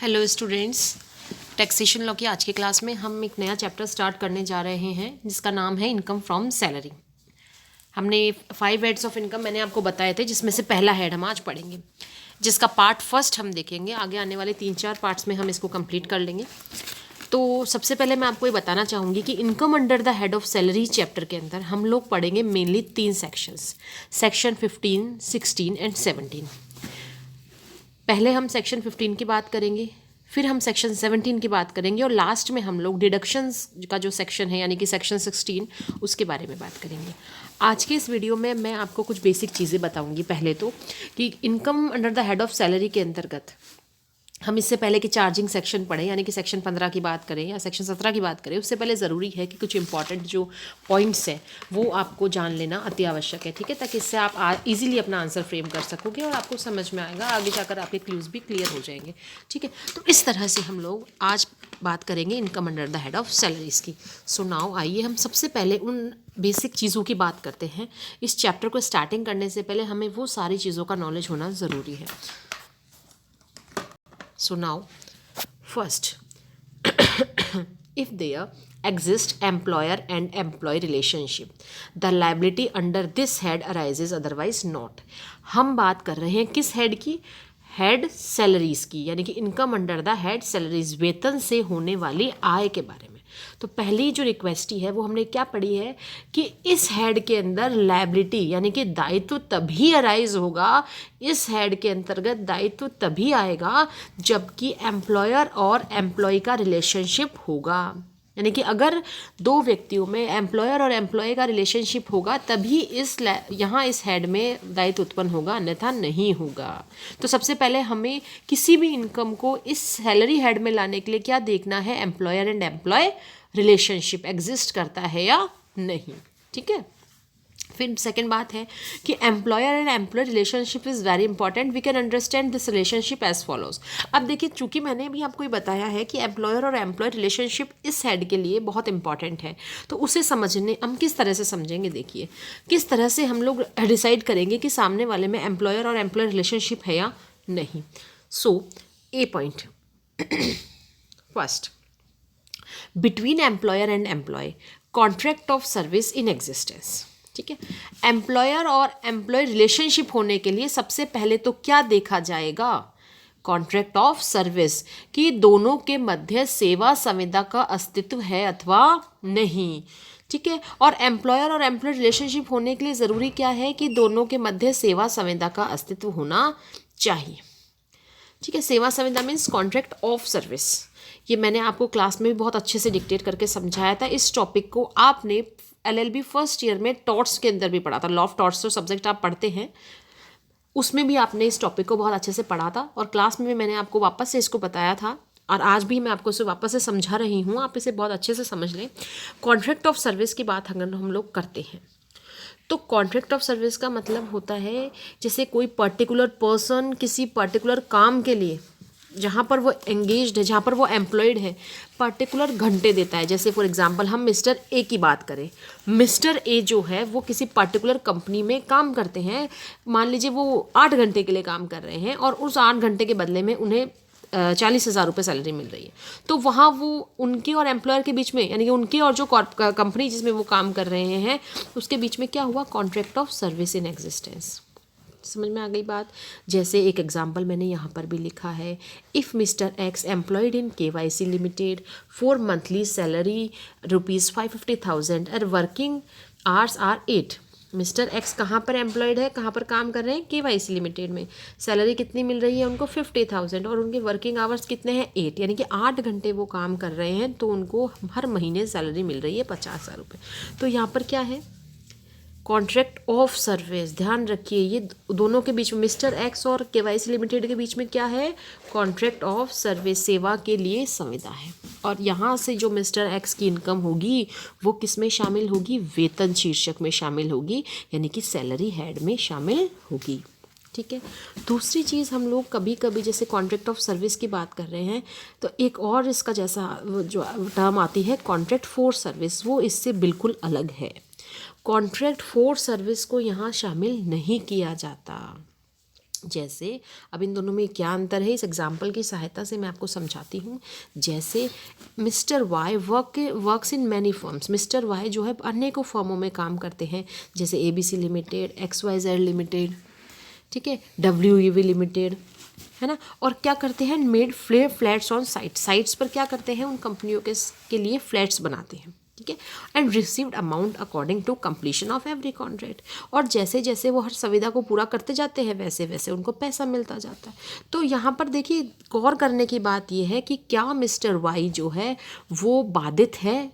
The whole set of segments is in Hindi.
हेलो स्टूडेंट्स, टैक्सेशन लॉ की आज की क्लास में हम एक नया चैप्टर स्टार्ट करने जा रहे हैं जिसका नाम है इनकम फ्रॉम सैलरी। हमने 5 हेड्स ऑफ इनकम मैंने आपको बताए थे, जिसमें से पहला हेड हम आज पढ़ेंगे, जिसका पार्ट फर्स्ट हम देखेंगे। आगे आने वाले 3-4 पार्ट्स में हम इसको कंप्लीट कर लेंगे। तो सबसे पहले मैं आपको ये बताना चाहूँगी कि income under the head of salary chapter के अंदर हम लोग पढ़ेंगे मेनली 3 सेक्शंस, सेक्शन 15, 16 एंड 17। पहले हम सेक्शन 15 की बात करेंगे, फिर हम सेक्शन 17 की बात करेंगे और लास्ट में हम लोग डिडक्शंस का जो सेक्शन है यानी कि सेक्शन 16 उसके बारे में बात करेंगे। आज के इस वीडियो में मैं आपको कुछ बेसिक चीज़ें बताऊंगी। पहले तो कि income under the head of salary के अंतर्गत हम इससे पहले कि चार्जिंग सेक्शन पढ़ें यानी कि सेक्शन 15 की बात करें या सेक्शन 17 की बात करें, उससे पहले ज़रूरी है कि कुछ इंपॉर्टेंट जो पॉइंट्स हैं वो आपको जान लेना अति आवश्यक है, ठीक है, ताकि इससे आप इजीली अपना आंसर फ्रेम कर सकोगे और आपको समझ में आएगा, आगे जाकर आपके क्लूज भी क्लियर हो जाएंगे, ठीक है। तो इस तरह से हम लोग आज बात करेंगे income under the head of salaries की। सो नाउ आइए हम सबसे पहले उन बेसिक चीज़ों की बात करते हैं। इस चैप्टर को स्टार्टिंग करने से पहले हमें वो सारी चीज़ों का नॉलेज होना ज़रूरी है। So now, first, if there exist employer and employee relationship, the liability under this head arises, otherwise not. हम बात कर रहे हैं किस हेड की? हेड सैलरीज की, यानी कि income under the head salaries, वेतन से होने वाली आय के बारे में। तो पहली जो रिक्वेस्ट है वो हमने क्या पढ़ी है कि इस हेड के अंदर लायबिलिटी यानी कि दायित्व तभी अराइज होगा, इस हेड के अंतर्गत दायित्व तभी आएगा जबकि एम्प्लॉयर और एम्प्लॉय का रिलेशनशिप होगा। यानी कि अगर दो व्यक्तियों में एम्प्लॉयर और एम्प्लॉय का रिलेशनशिप होगा तभी यहाँ इस हेड में दायित्व उत्पन्न होगा, अन्यथा नहीं होगा। तो सबसे पहले हमें किसी भी इनकम को इस सैलरी हेड में लाने के लिए क्या देखना है? Employer and employee relationship exist करता है या नहीं, ठीक है। फिर सेकेंड बात है कि employer and employee relationship is very important. We can understand this relationship as follows. अब देखिए, चूंकि मैंने भी आपको ये बताया है कि एम्प्लॉयर और एम्प्लॉय रिलेशनशिप इस हेड के लिए बहुत इंपॉर्टेंट है, तो उसे समझने हम किस तरह से समझेंगे। देखिए, किस तरह से हम लोग डिसाइड करेंगे कि सामने वाले में एम्प्लॉयर और एम्प्लॉय रिलेशनशिप है या नहीं। So a point first, between employer and employee contract of service in existence, ठीक है। एम्प्लॉयर और एम्प्लॉय रिलेशनशिप होने के लिए सबसे पहले तो क्या देखा जाएगा? कॉन्ट्रैक्ट ऑफ सर्विस, कि दोनों के मध्य सेवा संविदा का अस्तित्व है अथवा नहीं, ठीक है। और एम्प्लॉयर और एम्प्लॉय रिलेशनशिप होने के लिए ज़रूरी क्या है कि दोनों के मध्य सेवा संविदा का अस्तित्व होना चाहिए, ठीक है। सेवा संविदा मीन्स कॉन्ट्रैक्ट ऑफ सर्विस। ये मैंने आपको क्लास में भी बहुत अच्छे से डिक्टेट करके समझाया था। इस टॉपिक को आपने LLB फर्स्ट ईयर में टॉर्ट्स के अंदर भी पढ़ा था। लॉ ऑफ टॉर्ट्स जो सब्जेक्ट आप पढ़ते हैं उसमें भी आपने इस टॉपिक को बहुत अच्छे से पढ़ा था और क्लास में भी मैंने आपको वापस से इसको बताया था और आज भी मैं आपको इसे वापस से समझा रही हूँ। आप इसे बहुत अच्छे से समझ लें। कॉन्ट्रैक्ट ऑफ सर्विस की बात अगर हम लोग करते हैं तो कॉन्ट्रैक्ट ऑफ सर्विस का मतलब होता है जैसे कोई पर्टिकुलर पर्सन किसी पर्टिकुलर काम के लिए जहाँ पर वो एंगेज्ड है, जहाँ पर वो एम्प्लॉयड है, पर्टिकुलर घंटे देता है। जैसे फॉर एग्जांपल हम मिस्टर ए की बात करें, मिस्टर ए जो है वो किसी पर्टिकुलर कंपनी में काम करते हैं। मान लीजिए वो 8 घंटे के लिए काम कर रहे हैं और उस 8 घंटे के बदले में उन्हें 40,000 रुपये सैलरी मिल रही है। तो वहाँ वो उनके और एम्प्लॉयर के बीच में, यानी कि उनके और जो कंपनी जिसमें वो काम कर रहे हैं उसके बीच में क्या हुआ? Contract of service in existence. समझ में आ गई बात? जैसे एक एग्जांपल मैंने यहाँ पर भी लिखा है, if mister X employed in KYC limited for monthly salary ₹550,000 और working hours are 8। Mister X कहाँ पर एम्प्लॉयड है, कहाँ पर काम कर रहे हैं? KYC लिमिटेड में। सैलरी कितनी मिल रही है उनको? 50,000 और उनके वर्किंग आवर्स कितने हैं? 8, यानी कि 8 घंटे वो काम कर रहे हैं तो उनको हर महीने सैलरी मिल रही है 50,000 रुपये। तो यहाँ पर क्या है? Contract of service. ध्यान रखिए, ये दोनों के बीच में, मिस्टर एक्स और KYC लिमिटेड के बीच में क्या है? कॉन्ट्रैक्ट ऑफ सर्विस, सेवा के लिए संविदा है। और यहाँ से जो मिस्टर एक्स की इनकम होगी वो किस में शामिल होगी? वेतन शीर्षक में शामिल होगी, यानी कि सैलरी हेड में शामिल होगी, ठीक है। दूसरी चीज़ हम लोग कभी कभी जैसे कॉन्ट्रैक्ट ऑफ सर्विस की बात कर रहे हैं तो एक और इसका जैसा जो टर्म आती है कॉन्ट्रैक्ट फॉर सर्विस, वो इससे बिल्कुल अलग है। कॉन्ट्रैक्ट फॉर सर्विस को यहाँ शामिल नहीं किया जाता। जैसे अब इन दोनों में क्या अंतर है, इस एग्जाम्पल की सहायता से मैं आपको समझाती हूँ। जैसे mister Y works in many firms, mister Y जो है अनेकों फर्मों में काम करते हैं, जैसे ABC लिमिटेड, XYZ लिमिटेड, ठीक है, WEV लिमिटेड, है ना। और क्या करते हैं, मेड फ्लैट्स ऑन साइट्स पर क्या करते हैं, उन कंपनियों के लिए फ्लैट्स बनाते हैं, ठीक है। And received amount according to completion of every contract, और जैसे जैसे वो हर सुविधा को पूरा करते जाते हैं वैसे वैसे उनको पैसा मिलता जाता है। तो यहाँ पर देखिए गौर करने की बात यह है कि क्या मिस्टर वाई जो है वो बाधित है।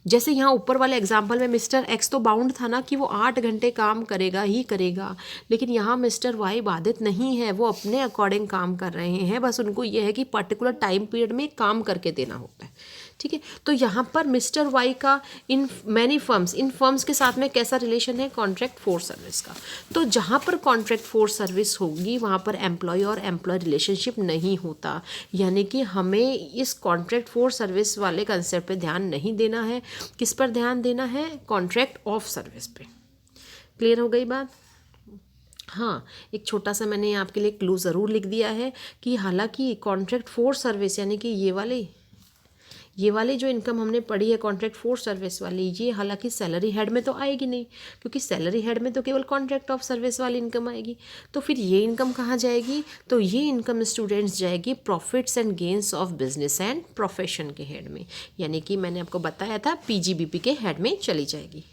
जैसे यहाँ ऊपर वाले एग्जाम्पल में मिस्टर एक्स तो बाउंड था ना कि वो 8 घंटे काम करेगा ही करेगा, लेकिन यहाँ मिस्टर वाई बाधित नहीं है, वो अपने अकॉर्डिंग काम कर रहे हैं, बस उनको ये है कि पर्टिकुलर टाइम पीरियड में काम करके देना होता है, ठीक है। तो यहाँ पर मिस्टर वाई का इन मैनी फर्म्स, इन फर्म्स के साथ में कैसा रिलेशन है, कॉन्ट्रैक्ट फॉर सर्विस का। तो जहाँ पर कॉन्ट्रैक्ट फॉर सर्विस होगी वहाँ पर एम्प्लॉय और एम्प्लॉय रिलेशनशिप नहीं होता, यानी कि हमें इस कॉन्ट्रैक्ट फॉर सर्विस वाले कंसेप्ट पे ध्यान नहीं देना है। किस पर ध्यान देना है, कॉन्ट्रैक्ट ऑफ सर्विस पे। क्लियर हो गई बात। हाँ, एक छोटा सा मैंने आपके लिए क्लू ज़रूर लिख दिया है कि हालांकि कॉन्ट्रैक्ट फॉर सर्विस यानी कि ये वाली जो इनकम हमने पढ़ी है कॉन्ट्रैक्ट फॉर सर्विस वाली, ये हालांकि सैलरी हेड में तो आएगी नहीं, क्योंकि सैलरी हेड में तो केवल कॉन्ट्रैक्ट ऑफ सर्विस वाली इनकम आएगी। तो फिर ये इनकम कहाँ जाएगी, तो ये इनकम स्टूडेंट्स जाएगी profits and gains of business and profession के हेड में, यानी कि मैंने आपको बताया था PGBP के हेड में चली जाएगी।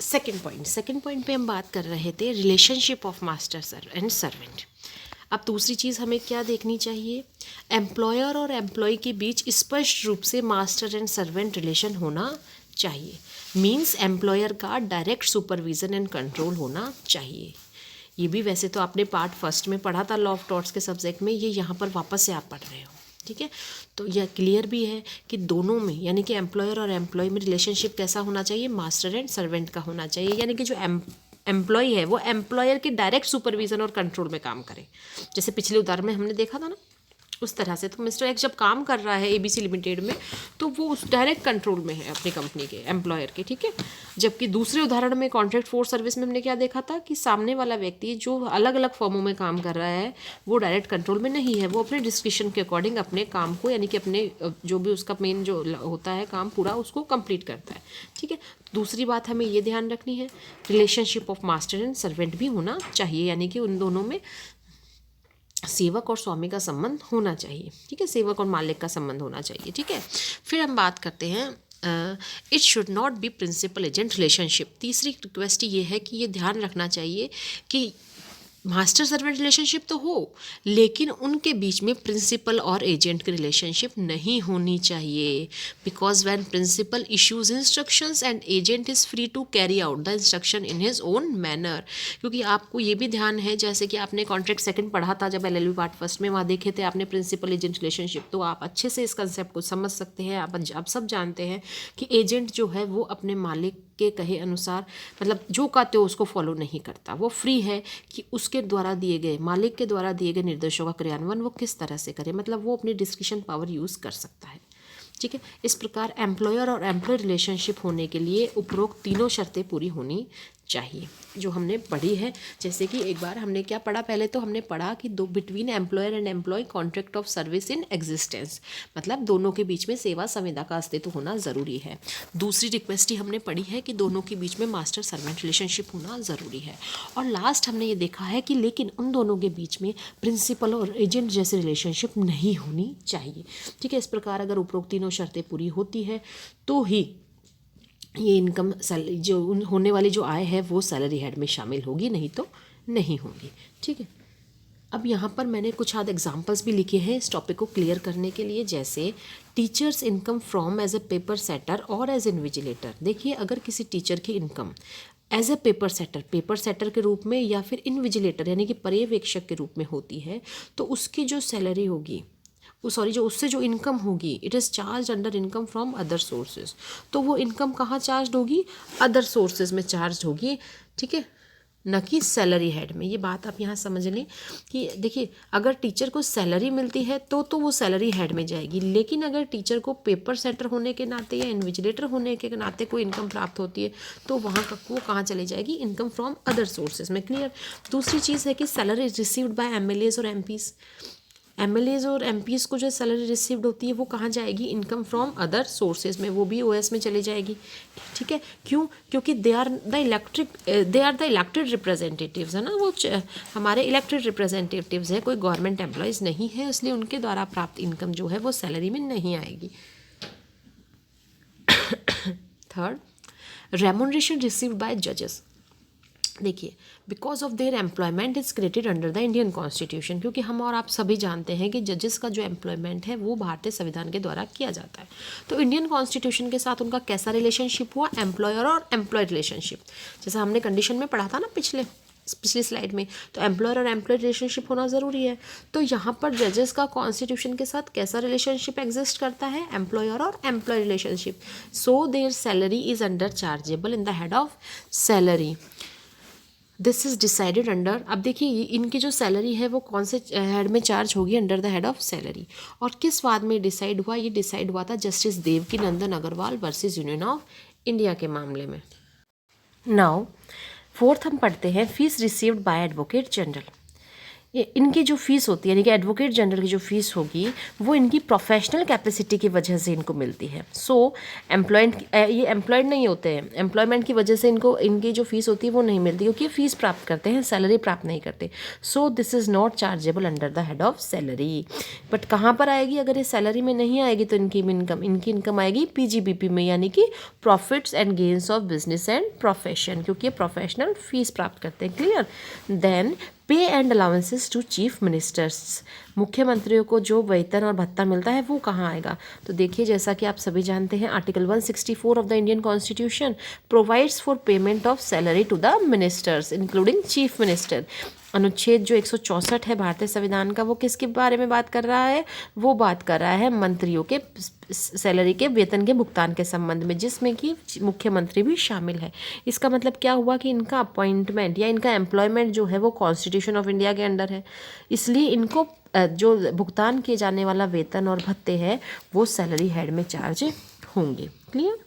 सेकंड पॉइंट पे हम बात कर रहे थे relationship of master and servant. अब दूसरी चीज़ हमें क्या देखनी चाहिए, एम्प्लॉयर और एम्प्लॉय के बीच स्पष्ट रूप से मास्टर एंड सर्वेंट रिलेशन होना चाहिए। मींस एम्प्लॉयर का डायरेक्ट सुपरविजन एंड कंट्रोल होना चाहिए। ये भी वैसे तो आपने पार्ट फर्स्ट में पढ़ा था लॉ ऑफ टॉर्ट्स के सब्जेक्ट में, ये यहाँ पर वापस से आप पढ़ रहे हो, ठीक है। तो यह क्लियर भी है कि दोनों में यानी कि एम्प्लॉयर और एम्प्लॉय में रिलेशनशिप कैसा होना चाहिए, मास्टर एंड सर्वेंट का होना चाहिए, यानी कि जो एम्प्लॉय है वो एम्प्लॉयर के डायरेक्ट सुपरविजन और कंट्रोल में काम करे। जैसे पिछले उदाहरण में हमने देखा था ना, उस तरह से। तो मिस्टर एक्स जब काम कर रहा है ABC लिमिटेड में, तो वो उस डायरेक्ट कंट्रोल में है अपनी कंपनी के एम्प्लॉयर के, ठीक है। जबकि दूसरे उदाहरण में कॉन्ट्रैक्ट फॉर सर्विस में हमने क्या देखा था कि सामने वाला व्यक्ति जो अलग अलग फर्मों में काम कर रहा है वो डायरेक्ट कंट्रोल में नहीं है, वो अपने डिस्क्रिप्शन के अकॉर्डिंग अपने काम को यानी कि अपने जो भी उसका मेन जो होता है काम पूरा उसको कंप्लीट करता है, ठीक है। दूसरी बात हमें ये ध्यान रखनी है, relationship of master and servant भी होना चाहिए, यानी कि उन दोनों में सेवक और स्वामी का संबंध होना चाहिए, ठीक है, सेवक और मालिक का संबंध होना चाहिए, ठीक है। फिर हम बात करते हैं it should not be principal agent relationship. तीसरी रिक्वेस्ट ये है कि ये ध्यान रखना चाहिए कि मास्टर सर्वेंट रिलेशनशिप तो हो, लेकिन उनके बीच में प्रिंसिपल और एजेंट की रिलेशनशिप नहीं होनी चाहिए। Because when principal issues instructions and agent is free to carry out the instruction in his own manner. क्योंकि आपको ये भी ध्यान है, जैसे कि आपने कॉन्ट्रैक्ट सेकंड पढ़ा था जब LLB पार्ट फर्स्ट में, वहाँ देखे थे आपने प्रिंसिपल एजेंट रिलेशनशिप, तो आप अच्छे से इस कंसेप्ट को समझ सकते हैं। आप सब जानते हैं कि एजेंट जो है वो अपने मालिक के कहे अनुसार मतलब जो कहते हो उसको फॉलो नहीं करता, वो फ्री है कि उसके द्वारा दिए गए मालिक के द्वारा दिए गए निर्देशों का क्रियान्वयन वो किस तरह से करे, मतलब वो अपनी डिस्क्रिप्शन पावर यूज़ कर सकता है, ठीक है। इस प्रकार एम्प्लॉयर और एम्प्लॉय रिलेशनशिप होने के लिए उपरोक्त तीनों शर्तें पूरी होनी चाहिए जो हमने पढ़ी है। जैसे कि एक बार हमने क्या पढ़ा, पहले तो हमने पढ़ा कि दो between employer and employee contract of service in existence, मतलब दोनों के बीच में सेवा संविदा का अस्तित्व होना ज़रूरी है। दूसरी रिक्वेस्ट ही हमने पढ़ी है कि दोनों के बीच में मास्टर सर्वेंट रिलेशनशिप होना ज़रूरी है। और लास्ट हमने ये देखा है कि लेकिन उन दोनों के बीच में प्रिंसिपल और एजेंट जैसी रिलेशनशिप नहीं होनी चाहिए, ठीक है। इस प्रकार अगर उपरोक्त तीनों शर्तें पूरी होती है तो ही ये इनकम जो होने वाली जो आय है वो सैलरी हेड में शामिल होगी, नहीं तो नहीं होगी, ठीक है। अब यहाँ पर मैंने कुछ आध एग्जांपल्स भी लिखे हैं इस टॉपिक को क्लियर करने के लिए। जैसे teachers income from as a paper setter और एज इन्विजिलेटर। देखिए अगर किसी टीचर की income as a paper setter के रूप में या फिर इन्विजिलेटर यानी कि पर्यवेक्षक के रूप में होती है, तो उसकी जो सैलरी होगी जो उससे जो इनकम होगी it is charge under income from other sources. तो वो इनकम कहाँ चार्ज होगी, अदर सोर्सेज में चार्ज होगी, ठीक है। न कि सैलरी हेड में। ये बात आप यहाँ समझ लें कि देखिए, अगर टीचर को सैलरी मिलती है तो वो सैलरी हेड में जाएगी, लेकिन अगर टीचर को पेपर सेटर होने के नाते या इन्विजिलेटर होने के नाते कोई इनकम प्राप्त होती है तो वहाँ का वो कहाँ चली जाएगी, इनकम फ्रॉम अदर सोर्सेज में। क्लियर। दूसरी चीज़ है कि सैलरी रिसीव्ड बाय MLAs और MPs। MLAs और MPs को जो सैलरी रिसीव्ड होती है वो कहाँ जाएगी, इनकम फ्रॉम अदर सोर्सेज में, वो भी OS में चली जाएगी। ठीक है, क्यों? क्योंकि they are the elected representatives है ना, वो हमारे इलेक्टेड रिप्रेजेंटेटिव्स हैं, कोई गवर्नमेंट एम्प्लॉयज़ नहीं है, इसलिए उनके द्वारा प्राप्त इनकम जो है वो सैलरी में नहीं आएगी। थर्ड, रेमुनरेशन रिसीव्ड बाय जजेस। देखिए, because of their employment is created under the Indian constitution, क्योंकि हम और आप सभी जानते हैं कि जजेस का जो एम्प्लॉयमेंट है वो भारतीय संविधान के द्वारा किया जाता है। तो इंडियन कॉन्स्टिट्यूशन के साथ उनका कैसा रिलेशनशिप हुआ, एम्प्लॉयर और एम्प्लॉय रिलेशनशिप, जैसा हमने कंडीशन में पढ़ा था ना पिछली स्लाइड में। तो एम्प्लॉयर और एम्प्लॉय रिलेशनशिप होना ज़रूरी है। तो यहाँ पर जजेस का कॉन्स्टिट्यूशन के साथ कैसा रिलेशनशिप एग्जिस्ट करता है, एम्प्लॉयर और employee relationship. So their salary is under chargeable in the head of salary. This is decided under, अब देखिए इनकी जो सैलरी है वो कौन से हेड में चार्ज होगी, under the head of salary. और किस वाद में डिसाइड हुआ, ये डिसाइड हुआ था justice Devki Nandan Agarwal versus Union of India के मामले में। नाउ फोर्थ हम पढ़ते हैं fees received by advocate general. ये इनकी जो फीस होती है, यानी कि एडवोकेट जनरल की जो फीस होगी वो इनकी प्रोफेशनल कैपेसिटी की वजह से इनको मिलती है। सो ये एम्प्लॉयड नहीं होते हैं, एम्प्लॉयमेंट की वजह से इनको इनकी जो फीस होती है वो नहीं मिलती, क्योंकि फीस प्राप्त करते हैं, सैलरी प्राप्त नहीं करते। So this is not chargeable under the head of salary. But कहाँ पर आएगी, अगर ये सैलरी में नहीं आएगी तो इनकी इनकम आएगी PGBP में, यानी कि profits and gains of business and profession, क्योंकि ये प्रोफेशनल फीस प्राप्त करते हैं। Clear. Then pay and allowances to chief ministers, मुख्यमंत्रियों को जो वेतन और भत्ता मिलता है वो कहाँ आएगा। तो देखिए, जैसा कि आप सभी जानते हैं, article 164 of the Indian constitution provides for payment of salary to the ministers including chief minister. अनुच्छेद जो 164 है भारतीय संविधान का, वो किसके बारे में बात कर रहा है, वो बात कर रहा है मंत्रियों के सैलरी के वेतन के भुगतान के संबंध में, जिसमें कि मुख्यमंत्री भी शामिल है। इसका मतलब क्या हुआ कि इनका अपॉइंटमेंट या इनका एम्प्लॉयमेंट जो है वो कॉन्स्टिट्यूशन ऑफ इंडिया के अंडर है, इसलिए इनको जो भुगतान किए जाने वाला वेतन और भत्ते हैं वो सैलरी हेड में चार्ज होंगे। क्लियर।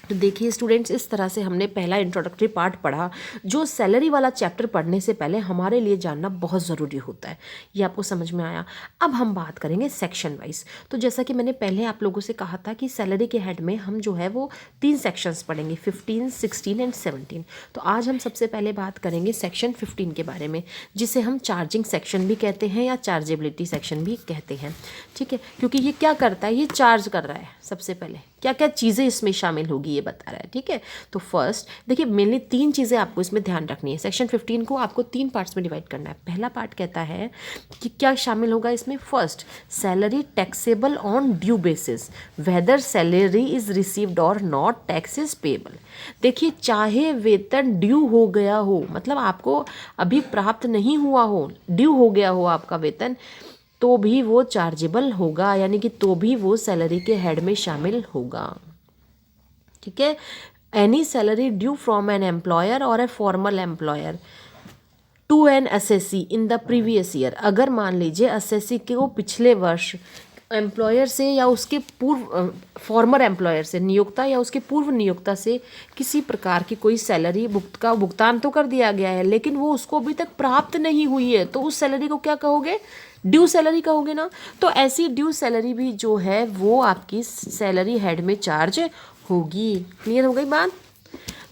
तो देखिए स्टूडेंट्स, इस तरह से हमने पहला इंट्रोडक्टरी पार्ट पढ़ा, जो सैलरी वाला चैप्टर पढ़ने से पहले हमारे लिए जानना बहुत ज़रूरी होता है। ये आपको समझ में आया। अब हम बात करेंगे सेक्शन वाइज। तो जैसा कि मैंने पहले आप लोगों से कहा था कि सैलरी के हेड में हम जो है वो 3 सेक्शंस पढ़ेंगे, 15, 16 एंड 17। तो आज हम सबसे पहले बात करेंगे सेक्शन 15 के बारे में, जिसे हम चार्जिंग सेक्शन भी कहते हैं या चार्जेबिलिटी सेक्शन भी कहते हैं। ठीक है, क्योंकि ये क्या करता है, ये चार्ज कर रहा है। सबसे पहले क्या क्या चीज़ें इसमें शामिल होगी ये बता रहा है। ठीक है, तो फर्स्ट देखिए, मेनली 3 चीज़ें आपको इसमें ध्यान रखनी है। सेक्शन 15 को आपको 3 पार्ट्स में डिवाइड करना है। पहला पार्ट कहता है कि क्या शामिल होगा इसमें। First, salary taxable on due basis, whether salary is received और नॉट, टैक्स इज पेबल। देखिए, चाहे वेतन ड्यू हो गया हो, मतलब आपको अभी प्राप्त नहीं हुआ हो, ड्यू हो गया हो आपका वेतन, तो भी वो चार्जेबल होगा, यानी कि तो भी वो सैलरी के हेड में शामिल होगा। ठीक है, any salary due from an employer और a former employer to an assessee in the previous year. अगर मान लीजिए एसएससी के वो पिछले वर्ष एम्प्लॉयर से या उसके पूर्व फॉर्मर एम्प्लॉयर से, नियोक्ता या उसके पूर्व नियोक्ता से किसी प्रकार की कोई सैलरी का भुगतान तो कर दिया गया है, लेकिन वो उसको अभी तक प्राप्त नहीं हुई है, तो उस सैलरी को क्या कहोगे, ड्यू सैलरी कहोगे ना। तो ऐसी ड्यू सैलरी भी जो है वो आपकी सैलरी हेड में चार्ज होगी। क्लियर हो गई बात।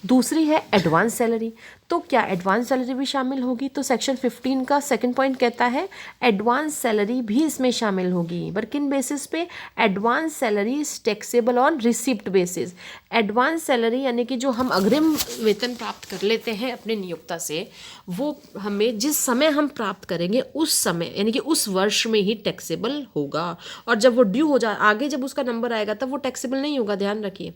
दूसरी है एडवांस सैलरी। तो क्या एडवांस सैलरी भी शामिल होगी? तो सेक्शन 15 का सेकंड पॉइंट कहता है एडवांस सैलरी भी इसमें शामिल होगी, पर किन बेसिस पे? Advance salary is taxable on receipt basis. Advance salary यानी कि जो हम अग्रिम वेतन प्राप्त कर लेते हैं अपने नियोक्ता से, वो हमें जिस समय हम प्राप्त करेंगे उस समय यानी कि उस वर्ष में ही टैक्सेबल होगा, और जब वो ड्यू हो जाए आगे जब उसका नंबर आएगा तब वो टैक्सेबल नहीं होगा, ध्यान रखिए।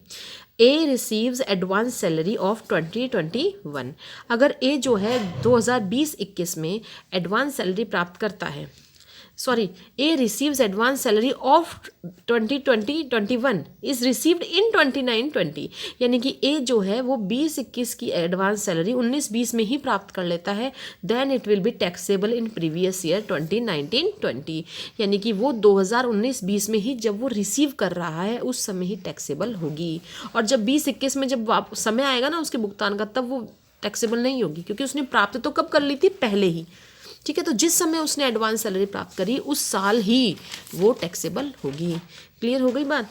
ए रिसीव्स एडवांस सैलरी ऑफ 2021। अगर ए जो है 2020-21 में एडवांस सैलरी प्राप्त करता है, sorry, A receives advance salary of 2020-21 is received in 29-20, यानी कि ए जो है वो 20-21 की एडवांस सैलरी 19-20 में ही प्राप्त कर लेता है, then it will be taxable in previous year 2019-20, यानी कि वो 2019-20 में ही जब वो रिसीव कर रहा है उस समय ही टैक्सेबल होगी। और जब 20-21 में जब समय आएगा ना उसके भुगतान का, तब वो टैक्सेबल नहीं होगी, क्योंकि उसने प्राप्त तो कब कर ली थी, पहले ही। ठीक है, तो जिस समय उसने एडवांस सैलरी प्राप्त करी उस साल ही वो टैक्सेबल होगी। क्लियर हो गई बात?